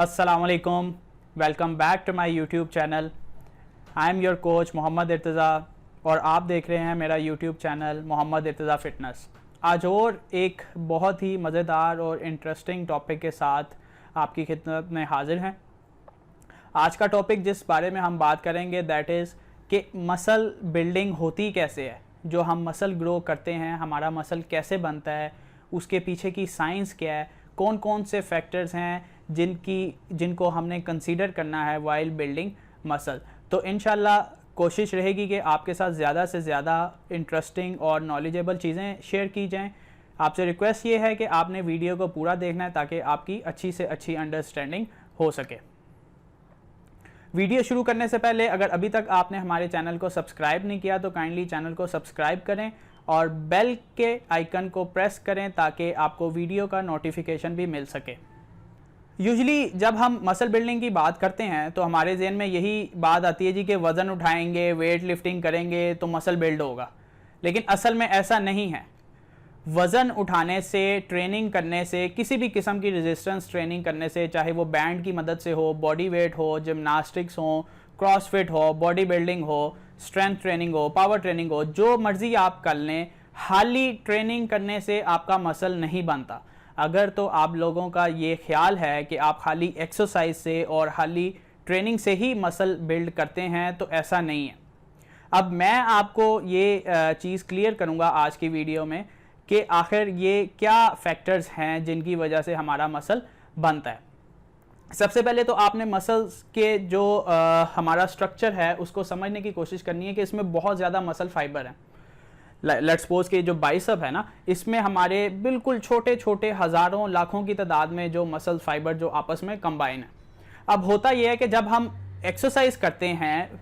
अस्सलाम वालेकुम, welcome back to my YouTube channel. I am your coach Mohammad Irtaza और आप देख रहे हैं मेरा YouTube channel Mohammad Irtaza fitness. आज और एक बहुत ही मज़ेदार और इंटरेस्टिंग टॉपिक के साथ आपकी खिदमत में हाज़िर हैं। आज का टॉपिक जिस बारे में हम बात करेंगे दैट इज़ कि मसल बिल्डिंग होती कैसे है। जो हम मसल ग्रो करते हैं, हमारा मसल कैसे बनता है, उसके पीछे की साइंस क्या है, कौन कौन से फैक्टर्स हैं जिनको हमने कंसीडर करना है वाइल बिल्डिंग मसल। तो इंशाल्लाह कोशिश रहेगी कि आपके साथ ज़्यादा से ज़्यादा इंटरेस्टिंग और नॉलेजेबल चीज़ें शेयर की जाएं। आपसे रिक्वेस्ट ये है कि आपने वीडियो को पूरा देखना है ताकि आपकी अच्छी से अच्छी अंडरस्टैंडिंग हो सके। वीडियो शुरू करने से पहले अगर अभी तक आपने हमारे चैनल को सब्सक्राइब नहीं किया तो काइंडली चैनल को सब्सक्राइब करें और बेल के आइकन को प्रेस करें ताकि आपको वीडियो का नोटिफिकेशन भी मिल सके। यूजुअली जब हम मसल बिल्डिंग की बात करते हैं तो हमारे जहन में यही बात आती है जी कि वज़न उठाएंगे, वेट लिफ्टिंग करेंगे तो मसल बिल्ड होगा, लेकिन असल में ऐसा नहीं है। वज़न उठाने से, ट्रेनिंग करने से, किसी भी किस्म की रेजिस्टेंस ट्रेनिंग करने से, चाहे वो बैंड की मदद से हो, बॉडी वेट हो, जिम्नास्टिक्स हो, क्रॉसफिट हो, बॉडी बिल्डिंग हो, स्ट्रेंथ ट्रेनिंग हो, पावर ट्रेनिंग हो, जो मर्जी आप कर लें, खाली ट्रेनिंग करने से आपका मसल नहीं बनता। अगर तो आप लोगों का ये ख्याल है कि आप खाली एक्सरसाइज से और खाली ट्रेनिंग से ही मसल बिल्ड करते हैं तो ऐसा नहीं है। अब मैं आपको ये चीज़ क्लियर करूँगा आज की वीडियो में कि आखिर ये क्या फैक्टर्स हैं जिनकी वजह से हमारा मसल बनता है। सबसे पहले तो आपने मसल्स के जो हमारा स्ट्रक्चर है उसको समझने की कोशिश करनी है कि इसमें बहुत ज़्यादा मसल फाइबर है। लेट्स सपोज कि जो बाइसेप है ना, इसमें हमारे बिल्कुल छोटे छोटे हज़ारों लाखों की तादाद में जो मसल फाइबर जो आपस में कंबाइन है। अब होता यह है कि जब हम एक्सरसाइज करते हैं,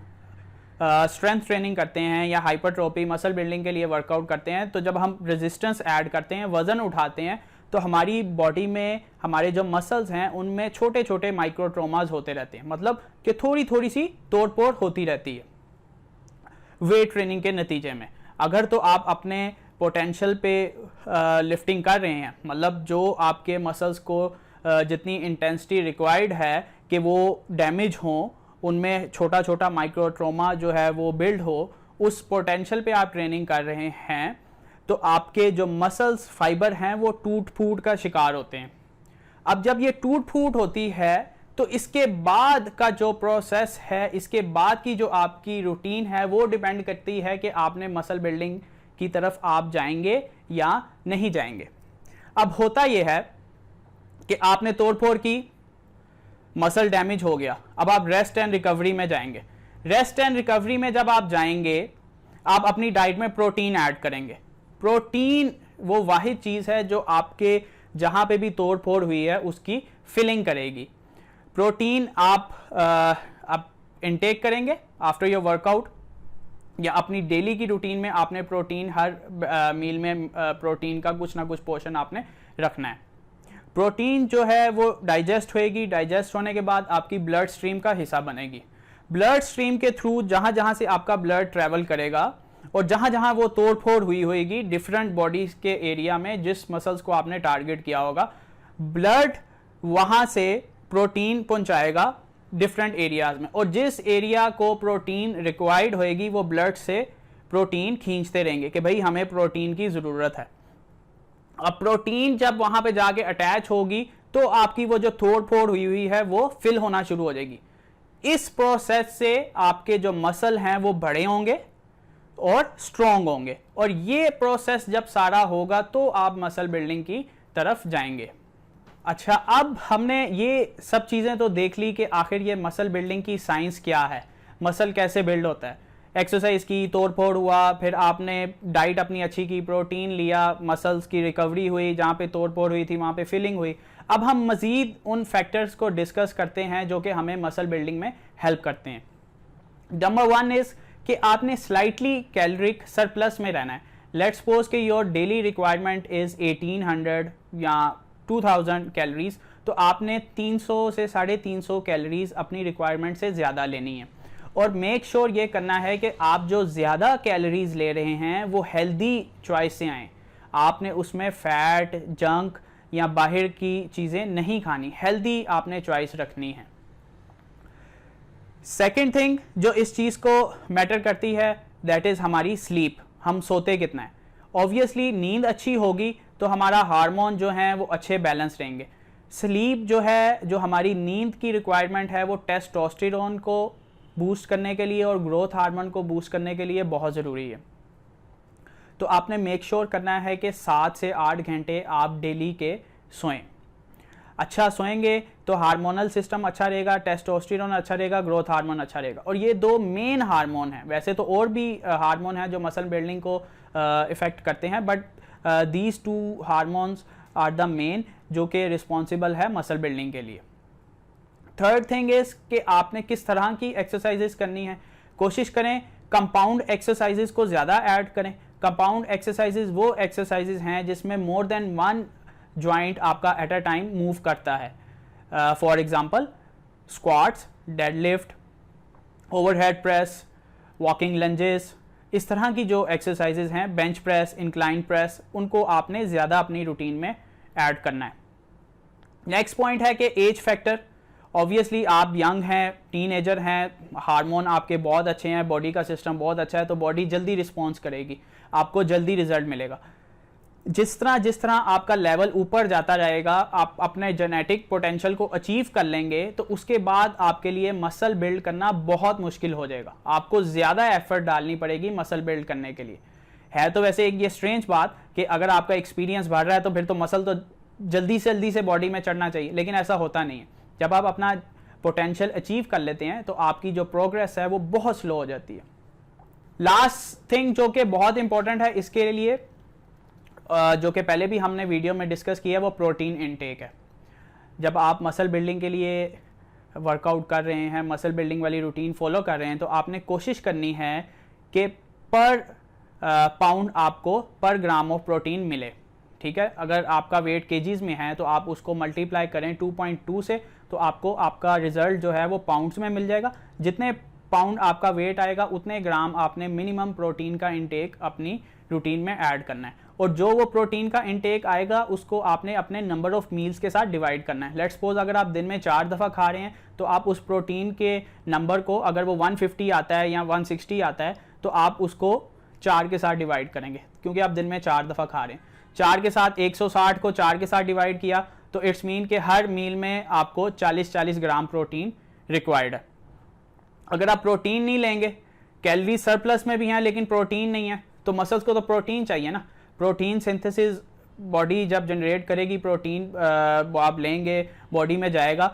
स्ट्रेंथ ट्रेनिंग करते हैं या हाइपरट्रोफी मसल बिल्डिंग के लिए वर्कआउट करते हैं, तो जब हम रेजिस्टेंस ऐड करते हैं, वज़न उठाते हैं, तो हमारी बॉडी में हमारे जो मसल्स हैं उनमें छोटे छोटे माइक्रोट्रोमाज होते रहते हैं, मतलब कि थोड़ी थोड़ी सी तोड़ फोड़ होती रहती है वेट ट्रेनिंग के नतीजे में। अगर तो आप अपने पोटेंशियल पे लिफ्टिंग कर रहे हैं, मतलब जो आपके मसल्स को जितनी इंटेंसिटी रिक्वायर्ड है कि वो डैमेज हो, उनमें छोटा छोटा माइक्रोट्रोमा जो है वो बिल्ड हो, उस पोटेंशियल पे आप ट्रेनिंग कर रहे हैं, तो आपके जो मसल्स फाइबर हैं वो टूट फूट का शिकार होते हैं। अब जब ये टूट फूट होती है तो इसके बाद का जो प्रोसेस है, इसके बाद की जो आपकी रूटीन है वो डिपेंड करती है कि आपने मसल बिल्डिंग की तरफ आप जाएंगे या नहीं जाएंगे। अब होता यह है कि आपने तोड़फोड़ की, मसल डैमेज हो गया, अब आप रेस्ट एंड रिकवरी में जाएंगे। रेस्ट एंड रिकवरी में जब आप जाएंगे, आप अपनी डाइट में प्रोटीन ऐड करेंगे। प्रोटीन वो वाहिद चीज़ है जो आपके जहां पे भी तोड़ फोड़ हुई है उसकी फिलिंग करेगी। प्रोटीन आप इनटेक करेंगे आफ्टर योर वर्कआउट, या अपनी डेली की रूटीन में आपने प्रोटीन हर मील में प्रोटीन का कुछ ना कुछ पोर्शन आपने रखना है। प्रोटीन जो है वो डाइजेस्ट होएगी, डाइजेस्ट होने के बाद आपकी ब्लड स्ट्रीम का हिस्सा बनेगी। ब्लड स्ट्रीम के थ्रू जहां जहां से आपका ब्लड ट्रैवल करेगा और जहां जहां वो तोड़ फोड़ हुई होगी डिफरेंट बॉडीज के एरिया में, जिस मसल्स को आपने टारगेट किया होगा, ब्लड वहां से प्रोटीन पहुंचाएगा डिफरेंट एरियाज में, और जिस एरिया को प्रोटीन रिक्वायर्ड होएगी वो ब्लड से प्रोटीन खींचते रहेंगे कि भाई हमें प्रोटीन की ज़रूरत है। अब प्रोटीन जब वहां पे जाके अटैच होगी तो आपकी वो जो तोड़ फोड़ हुई है वो फिल होना शुरू हो जाएगी। इस प्रोसेस से आपके जो मसल हैं वो बड़े होंगे और स्ट्रॉन्ग होंगे, और ये प्रोसेस जब सारा होगा तो आप मसल बिल्डिंग की तरफ जाएंगे। अच्छा, अब हमने ये सब चीज़ें तो देख ली कि आखिर ये मसल बिल्डिंग की साइंस क्या है, मसल कैसे बिल्ड होता है। एक्सरसाइज की, तोड़ फोड़ हुआ, फिर आपने डाइट अपनी अच्छी की, प्रोटीन लिया, मसल्स की रिकवरी हुई, जहाँ पे तोड़ फोड़ हुई थी वहाँ पे फिलिंग हुई। अब हम मज़ीद उन फैक्टर्स को डिस्कस करते हैं जो कि हमें मसल बिल्डिंग में हेल्प करते हैं। नंबर 1 इज़ कि आपने स्लाइटली कैलोरिक सरप्लस में रहना है। लेट्स सपोज कि योर डेली रिक्वायरमेंट इज़ 1800 या 2000 कैलोरीज, तो आपने 300 से 350 कैलोरीज अपनी रिक्वायरमेंट से ज़्यादा लेनी है। और मेक श्योर ये करना है कि आप जो ज़्यादा कैलोरीज ले रहे हैं वो हेल्दी चॉइस से आएँ। आपने उसमें फ़ैट, जंक या बाहर की चीज़ें नहीं खानी, हेल्दी आपने चॉइस रखनी है। सेकेंड थिंग जो इस चीज़ को मैटर करती है दैट इज़ हमारी स्लीप, हम सोते कितना है। ऑब्वियसली नींद अच्छी होगी तो हमारा हार्मोन जो है वो अच्छे बैलेंस रहेंगे। स्लीप जो है, जो हमारी नींद की रिक्वायरमेंट है वो टेस्टोस्टेरोन को बूस्ट करने के लिए और ग्रोथ हार्मोन को बूस्ट करने के लिए बहुत ज़रूरी है। तो आपने मेक श्योर करना है कि 7 से 8 घंटे आप डेली के सोएं। अच्छा सोएंगे तो हार्मोनल सिस्टम अच्छा रहेगा, टेस्टोस्टेरोन अच्छा रहेगा, ग्रोथ हार्मोन अच्छा रहेगा। और ये 2 मेन हार्मोन हैं, वैसे तो और भी हार्मोन हैं जो मसल बिल्डिंग को इफेक्ट करते हैं, but these 2 hormones are the main जो कि रिस्पॉन्सिबल है मसल बिल्डिंग के लिए। थर्ड थिंग इज कि आपने किस तरह की एक्सरसाइजेस करनी है। कोशिश करें कंपाउंड एक्सरसाइजेस को ज़्यादा ऐड करें। कंपाउंड एक्सरसाइजेस वो एक्सरसाइजेस हैं जिसमें मोर देन 1 जॉइंट आपका एट अ टाइम मूव करता है। For example squats, deadlift, overhead press, walking lunges, इस तरह की जो एक्सरसाइजेज हैं, बेंच प्रेस, इंक्लाइन प्रेस, उनको आपने ज़्यादा अपनी रूटीन में ऐड करना है। नेक्स्ट पॉइंट है कि एज फैक्टर। ऑब्वियसली आप यंग हैं, टीनेजर हैं, हार्मोन आपके बहुत अच्छे हैं, बॉडी का सिस्टम बहुत अच्छा है, तो बॉडी जल्दी रिस्पॉन्स करेगी, आपको जल्दी रिजल्ट मिलेगा। जिस तरह आपका लेवल ऊपर जाता जाएगा, आप अपने जेनेटिक पोटेंशियल को अचीव कर लेंगे, तो उसके बाद आपके लिए मसल बिल्ड करना बहुत मुश्किल हो जाएगा। आपको ज़्यादा एफर्ट डालनी पड़ेगी मसल बिल्ड करने के लिए। है तो वैसे एक ये स्ट्रेंज बात कि अगर आपका एक्सपीरियंस बढ़ रहा है तो फिर तो मसल तो जल्दी से बॉडी में चढ़ना चाहिए, लेकिन ऐसा होता नहीं है। जब आप अपना पोटेंशियल अचीव कर लेते हैं तो आपकी जो प्रोग्रेस है वो बहुत स्लो हो जाती है। लास्ट थिंग जो कि बहुत इंपॉर्टेंट है इसके लिए, जो कि पहले भी हमने वीडियो में डिस्कस किया है, वो प्रोटीन इनटेक है। जब आप मसल बिल्डिंग के लिए वर्कआउट कर रहे हैं, मसल बिल्डिंग वाली रूटीन फॉलो कर रहे हैं, तो आपने कोशिश करनी है कि पर पाउंड आपको पर ग्राम ऑफ प्रोटीन मिले। ठीक है, अगर आपका वेट केजीज में है तो आप उसको मल्टीप्लाई करें 2.2 से, तो आपको आपका रिजल्ट जो है वो पाउंड्स में मिल जाएगा। जितने पाउंड आपका वेट आएगा उतने ग्राम आपने मिनिमम प्रोटीन का इंटेक अपनी रूटीन में ऐड करना है। और जो वो प्रोटीन का इंटेक आएगा उसको आपने अपने नंबर ऑफ मील्स के साथ डिवाइड करना है। लेट्स सपोज अगर आप दिन में 4 दफ़ा खा रहे हैं तो आप उस प्रोटीन के नंबर को, अगर वो 150 आता है या 160 आता है, तो आप उसको 4 के साथ डिवाइड करेंगे, क्योंकि आप दिन में 4 दफ़ा खा रहे हैं। 4 के साथ 160 को 4 के साथ डिवाइड किया तो इट्स मीन कि हर मील में आपको 40-40 ग्राम प्रोटीन रिक्वायर्ड है। अगर आप प्रोटीन नहीं लेंगे, कैलोरी सरप्लस में भी हैं लेकिन प्रोटीन नहीं है, तो मसल्स को तो प्रोटीन चाहिए ना। प्रोटीन सिंथेसिस बॉडी जब जनरेट करेगी, प्रोटीन आप लेंगे, बॉडी में जाएगा,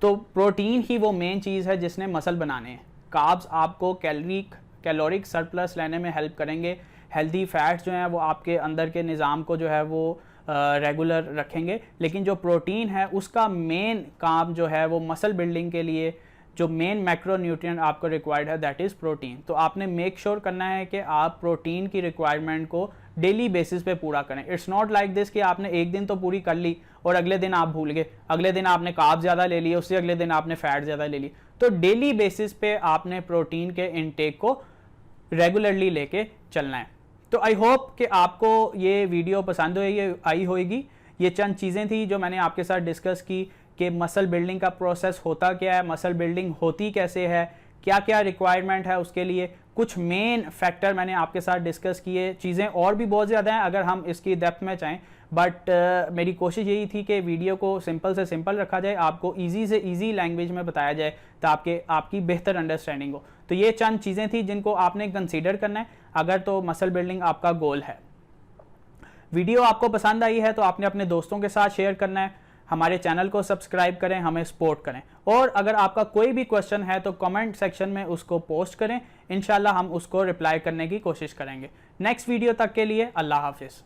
तो प्रोटीन ही वो मेन चीज़ है जिसने मसल बनाने हैं। कार्ब्स आपको कैलोरिक सरप्लस लेने में हेल्प करेंगे। हेल्दी फैट्स जो हैं वो आपके अंदर के निज़ाम को जो है वो रेगुलर रखेंगे, लेकिन जो प्रोटीन है उसका मेन काम जो है वो मसल बिल्डिंग के लिए जो मेन मैक्रोन्यूट्रिएंट आपको रिक्वायर्ड है दैट इज़ प्रोटीन। तो आपने मेक श्योर करना है कि आप प्रोटीन की रिक्वायरमेंट को डेली बेसिस पे पूरा करें। इट्स नॉट लाइक दिस कि आपने एक दिन तो पूरी कर ली और अगले दिन आप भूल गए, अगले दिन आपने कार्ब ज़्यादा ले लिए, उससे अगले दिन आपने फैट ज़्यादा ले ली। तो डेली बेसिस पे आपने प्रोटीन के इनटेक को रेगुलरली लेके चलना है। तो आई होप कि आपको ये वीडियो पसंद आई होगी। ये चंद चीज़ें थी जो मैंने आपके साथ डिस्कस की कि मसल बिल्डिंग का प्रोसेस होता क्या है, मसल बिल्डिंग होती कैसे है, क्या क्या रिक्वायरमेंट है उसके लिए। कुछ मेन फैक्टर मैंने आपके साथ डिस्कस किए। चीज़ें और भी बहुत ज़्यादा हैं अगर हम इसकी डेप्थ में चाहें, बट मेरी कोशिश यही थी कि वीडियो को सिंपल से सिंपल रखा जाए, आपको ईजी से ईजी लैंग्वेज में बताया जाए ताकि आपकी बेहतर अंडरस्टैंडिंग हो। तो ये चंद चीज़ें थी जिनको आपने कंसीडर करना है अगर तो मसल बिल्डिंग आपका गोल है। वीडियो आपको पसंद आई है तो आपने अपने दोस्तों के साथ शेयर करना है। हमारे चैनल को सब्सक्राइब करें, हमें सपोर्ट करें, और अगर आपका कोई भी क्वेश्चन है तो कमेंट सेक्शन में उसको पोस्ट करें। इंशाल्लाह हम उसको रिप्लाई करने की कोशिश करेंगे। नेक्स्ट वीडियो तक के लिए अल्लाह हाफिज़।